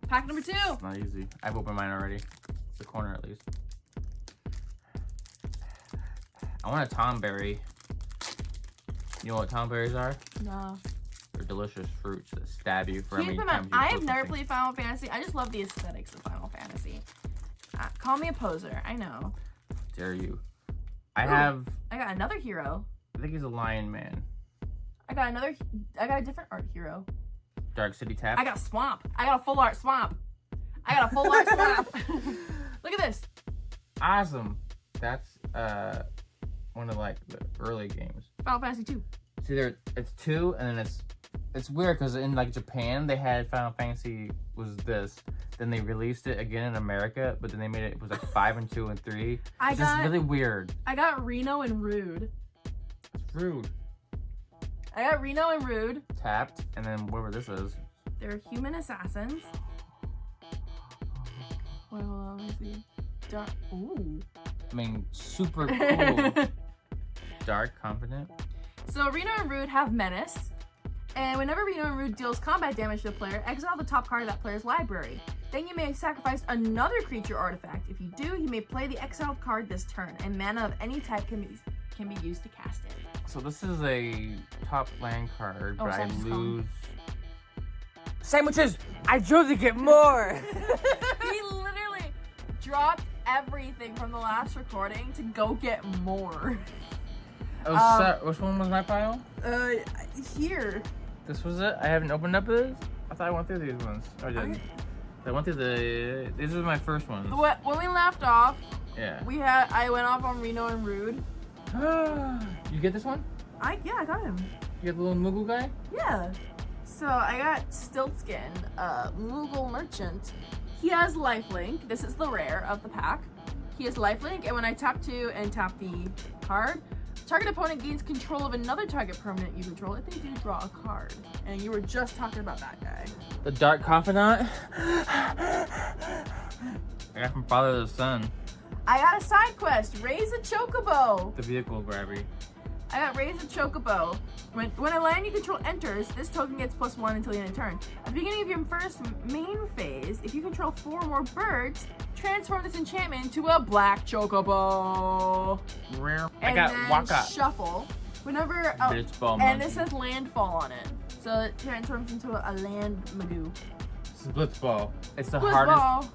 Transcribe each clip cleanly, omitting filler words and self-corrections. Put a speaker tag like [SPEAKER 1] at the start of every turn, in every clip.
[SPEAKER 1] Pack number 2.
[SPEAKER 2] It's not easy. I've opened mine already. The corner at least. I want a Tomberry. You know what Tomberries are?
[SPEAKER 1] No.
[SPEAKER 2] They're delicious fruits that stab you for how many
[SPEAKER 1] Keep in mind,
[SPEAKER 2] times you
[SPEAKER 1] I
[SPEAKER 2] throw
[SPEAKER 1] have never
[SPEAKER 2] something.
[SPEAKER 1] played Final Fantasy. I just love the aesthetics of Final Fantasy. Call me a poser. I know.
[SPEAKER 2] Dare you. I
[SPEAKER 1] got another hero.
[SPEAKER 2] I think he's a lion man.
[SPEAKER 1] I got a different art hero.
[SPEAKER 2] Dark City Tap.
[SPEAKER 1] I got a swamp. I got a full art swamp. Look at this.
[SPEAKER 2] Awesome. That's one of like the early games.
[SPEAKER 1] Final Fantasy 2.
[SPEAKER 2] See, it's 2, and then it's weird because in like Japan they had Final Fantasy was this. Then they released it again in America, but then they made it was like 5 and 2 and 3. It's just really weird.
[SPEAKER 1] I got Reno and Rude.
[SPEAKER 2] It's rude.
[SPEAKER 1] I got Reno and Rude.
[SPEAKER 2] Tapped, and then whatever this is.
[SPEAKER 1] They're human assassins. Well, hold on, let me see. Ooh.
[SPEAKER 2] I mean, super cool. Dark, confident.
[SPEAKER 1] So Reno and Rude have Menace. And whenever Reno and Rude deals combat damage to a player, exile the top card of that player's library. Then you may sacrifice another creature artifact. If you do, you may play the exiled card this turn, and mana of any type can be used to cast it.
[SPEAKER 2] So this is a top land card, but I lose.
[SPEAKER 3] Sandwiches! I drove to get more!
[SPEAKER 1] He literally dropped everything from the last recording to go get more.
[SPEAKER 2] Oh, which one was my pile?
[SPEAKER 1] Here.
[SPEAKER 2] This was it? I haven't opened up this? I thought I went through these ones. Oh, I didn't. I went through these were my first ones.
[SPEAKER 1] When we left off,
[SPEAKER 2] yeah.
[SPEAKER 1] I went off on Reno and Rude.
[SPEAKER 2] You get this one?
[SPEAKER 1] Yeah, I got him.
[SPEAKER 2] You get the little Moogle guy?
[SPEAKER 1] Yeah. So I got Stiltskin, Moogle Merchant. He has Lifelink. This is the rare of the pack. He has Lifelink, and when I tap 2 and tap the card, target opponent gains control of another target permanent you control if they do draw a card. And you were just talking about that guy.
[SPEAKER 2] The Dark Confidant? I got from Father to the Son.
[SPEAKER 1] I got a side quest, Raise a Chocobo.
[SPEAKER 2] The vehicle grabby.
[SPEAKER 1] I got Raise a Chocobo. When a land you control enters, this token gets +1 until the end of turn. At the beginning of your first main phase, if you control 4 or more birds, transform this enchantment into a black Chocobo.
[SPEAKER 2] Rare.
[SPEAKER 1] And
[SPEAKER 2] I got
[SPEAKER 1] then
[SPEAKER 2] Waka.
[SPEAKER 1] shuffle. Whenever
[SPEAKER 2] Blitzball
[SPEAKER 1] and
[SPEAKER 2] monkey.
[SPEAKER 1] it says landfall on it, so it transforms into a land magoo.
[SPEAKER 2] This is Blitzball. It's the
[SPEAKER 1] Blitzball.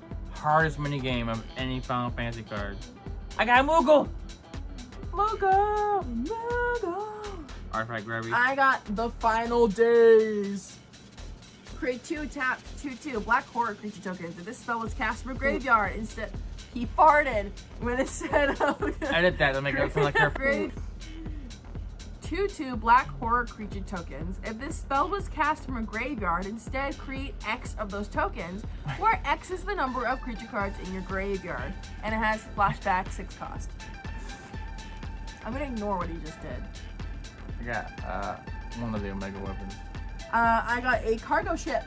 [SPEAKER 2] hardest mini game of any Final Fantasy card. I got a Moogle.
[SPEAKER 1] Moogle.
[SPEAKER 2] Artifact grabby.
[SPEAKER 1] I got the final days. Create 2 tap 2/2 black horror creature tokens. If this spell was cast from a graveyard, instead he farted when it said.
[SPEAKER 2] Edit that to make it sound like her.
[SPEAKER 1] 2/2 black horror creature tokens. If this spell was cast from a graveyard, instead create X of those tokens, where X is the number of creature cards in your graveyard, and it has flashback 6 cost. I'm gonna ignore what he just did.
[SPEAKER 2] I got one of the Omega weapons.
[SPEAKER 1] I got a cargo ship.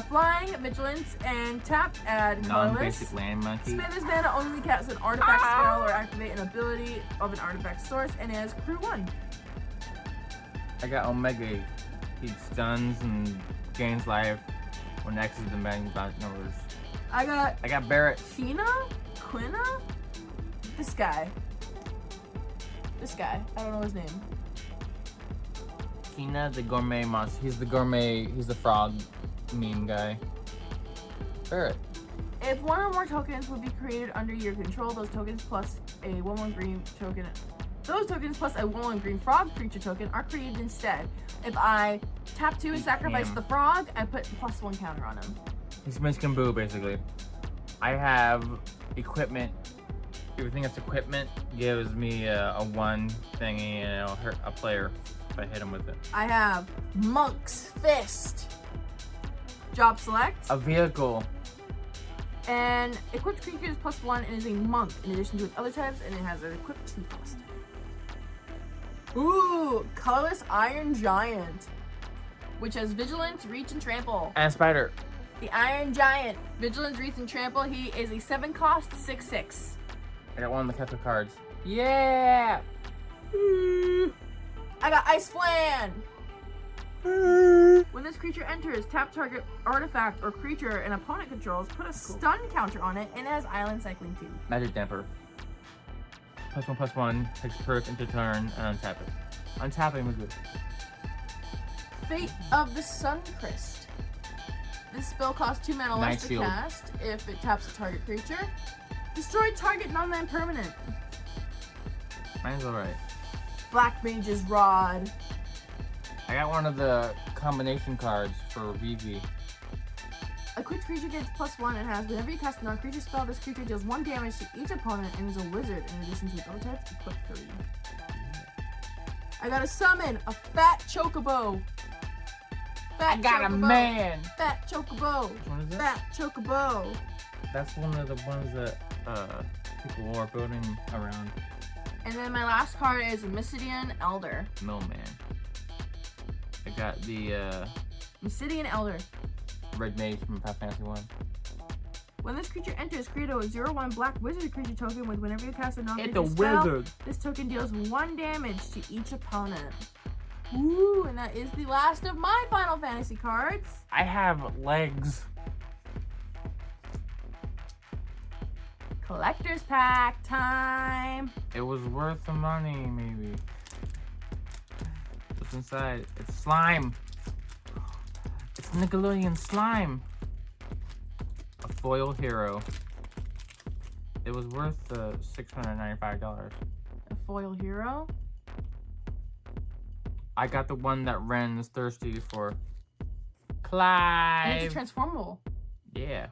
[SPEAKER 1] Flying, vigilance, and tap, add colorless.
[SPEAKER 2] Non-basic land monkey.
[SPEAKER 1] Spend this mana only to cast an artifact spell or activate an ability of an artifact source, and it has crew 1.
[SPEAKER 2] I got Omega. He stuns and gains life when X is the main numbers.
[SPEAKER 1] I
[SPEAKER 2] got Barrett.
[SPEAKER 1] Quina? This guy. I don't know his name.
[SPEAKER 2] Kina, the gourmet monster. He's the frog meme guy. Barrett.
[SPEAKER 1] If 1 or more tokens would be created under your control, those tokens plus a 1/1 green token. Those tokens plus a 1/1 green frog creature token are created instead. If I tap 2 and sacrifice the frog, I put +1 counter on him.
[SPEAKER 2] He's Miss Boo, basically. I have equipment. Everything that's equipment gives me a 1 thingy and it'll hurt a player if I hit him with it.
[SPEAKER 1] I have Monk's Fist. Job select.
[SPEAKER 2] A vehicle.
[SPEAKER 1] And equipped creature is +1 and is a monk in addition to its other types, and it has an equipped 2 cost. Ooh, colorless Iron Giant, which has vigilance, reach, and trample.
[SPEAKER 2] And a spider.
[SPEAKER 1] The Iron Giant, vigilance, reach, and trample. He is a 7 cost, 6/6.
[SPEAKER 2] I got one of the Kefka cards.
[SPEAKER 1] Yeah. I got Ice Flan. When this creature enters, tap target artifact or creature an opponent controls, put a stun counter on it, and it has island cycling too.
[SPEAKER 2] Magic Damper. +1/+1, takes perk into turn, and untap it. Untapping was good.
[SPEAKER 1] Fate of the Suncrest. This spell costs 2 mana less to cast if it taps a target creature. Destroy target non-land permanent.
[SPEAKER 2] Mine's alright.
[SPEAKER 1] Black Mage's Rod.
[SPEAKER 2] I got one of the combination cards for VV.
[SPEAKER 1] A quick creature gets +1 and has whenever you cast a non-creature spell, this creature deals 1 damage to each opponent and is a wizard in addition to its own types. Equip 3. I gotta summon a fat chocobo. Fat
[SPEAKER 2] I got
[SPEAKER 1] chocobo.
[SPEAKER 2] a man.
[SPEAKER 1] Fat chocobo.
[SPEAKER 2] Which one is that?
[SPEAKER 1] Fat chocobo.
[SPEAKER 2] That's one of the ones that people are building around.
[SPEAKER 1] And then my last card is Mysidian Elder.
[SPEAKER 2] Millman. I got the
[SPEAKER 1] Mysidian Elder.
[SPEAKER 2] Red Mage from Final Fantasy 1.
[SPEAKER 1] When this creature enters, create a 0/1 black wizard creature token with whenever you cast a non-creature
[SPEAKER 2] It's a
[SPEAKER 1] spell.
[SPEAKER 2] wizard.
[SPEAKER 1] This token deals 1 damage to each opponent. Ooh, and that is the last of my Final Fantasy cards.
[SPEAKER 2] I have legs.
[SPEAKER 1] Collector's pack time.
[SPEAKER 2] It was worth the money, maybe. What's inside? It's slime. It's Nickelodeon slime. A foil hero. It was worth $695.
[SPEAKER 1] A foil hero.
[SPEAKER 2] I got the one that Ren is thirsty for.
[SPEAKER 1] And
[SPEAKER 2] Clive.
[SPEAKER 1] it's transformable.
[SPEAKER 2] Yeah.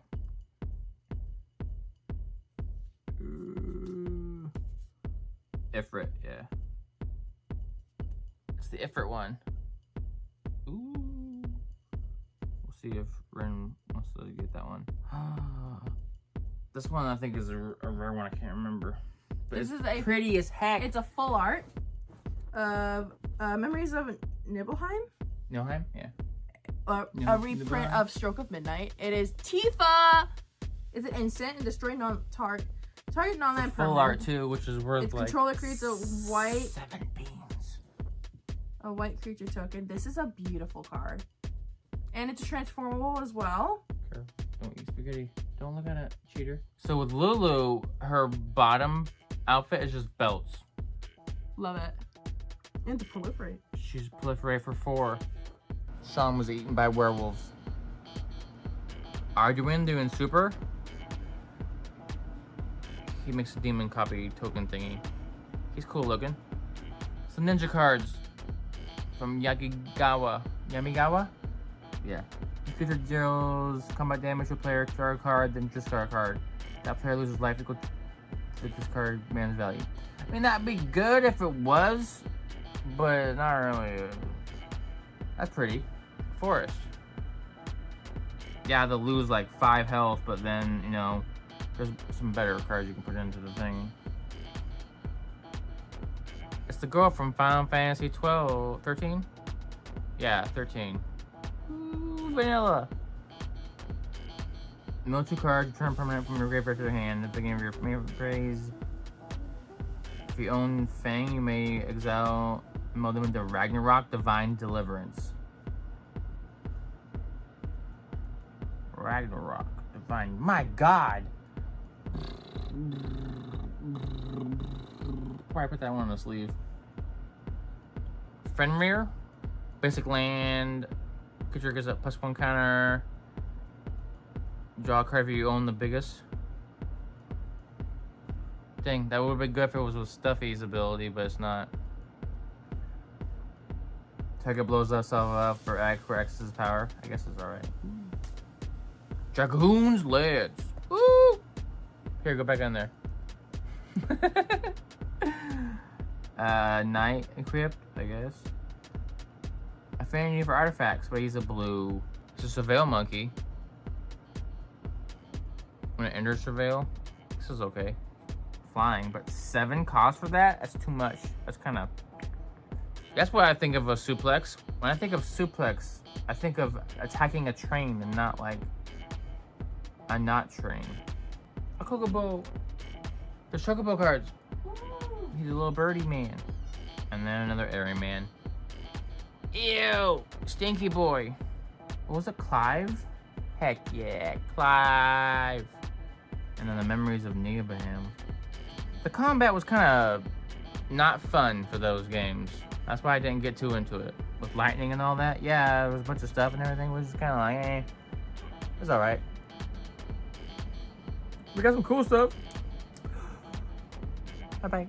[SPEAKER 2] Ooh. Ifrit, yeah. It's the Ifrit one. Ooh. We'll see if Ren wants to get that one. This one I think is a rare one. I can't remember. But
[SPEAKER 1] This
[SPEAKER 2] it's
[SPEAKER 1] is a
[SPEAKER 2] pretty as heck.
[SPEAKER 1] It's a full art of Memories of Nibelheim.
[SPEAKER 2] Nilheim? Yeah.
[SPEAKER 1] A reprint of Stroke of Midnight. It is Tifa. Is it instant and destroy target non-land permanent.
[SPEAKER 2] Full art too, which is worth
[SPEAKER 1] Its
[SPEAKER 2] like
[SPEAKER 1] controller creates a white
[SPEAKER 2] 7 beans.
[SPEAKER 1] A white creature token. This is a beautiful card. And it's transformable as well.
[SPEAKER 2] Sure. Don't eat spaghetti. Don't look at it, cheater. So with Lulu, her bottom outfit is just belts.
[SPEAKER 1] Love it. And to proliferate.
[SPEAKER 2] She's proliferate for 4. Sean was eaten by werewolves. Arduin doing super. He makes a demon copy token thingy. He's cool looking. Some ninja cards from Yamigawa. Yeah. This creature deals combat damage to a player, discard a card, then discard a card. That player loses life equal to the discard man's value. I mean, that'd be good if it was, but not really. That's pretty. Forest. Yeah, they'll lose like 5 health, but then, you know, there's some better cards you can put into the thing. It's the girl from Final Fantasy 13? Yeah, 13. Ooh, vanilla. Mill 2 cards, return permanent from your graveyard to your hand. At the beginning of your favorite phrase. If you own Fang, you may exile and mold them into Ragnarok Divine Deliverance. Ragnarok Divine. My God! Probably put that one on the sleeve. Fenrir. Basic land. Creature gets a +1 counter. Draw a card if you own the biggest. Dang, that would have been good if it was with Stuffy's ability, but it's not. Target blows itself up for X's power. I guess it's alright. Dragoon's Legs. Woo! Here, go back in there. Knight equipped, I guess. Affinity for artifacts, but he's a blue. It's a Surveil monkey. When it enters Surveil, this is okay. Flying, but 7 cost for that? That's too much. That's kind of... That's what I think of a suplex. When I think of suplex, I think of attacking a train and not like a not train. A Chocobo. There's Chocobo cards. He's a little birdie man. And then another airy man. Ew. Stinky boy. What was it, Clive? Heck yeah, Clive. And then the memories of Neobaham. The combat was kind of not fun for those games. That's why I didn't get too into it. With lightning and all that, yeah, there was a bunch of stuff and everything. It was just kind of like, eh. It was alright. We got some cool stuff. Bye-bye.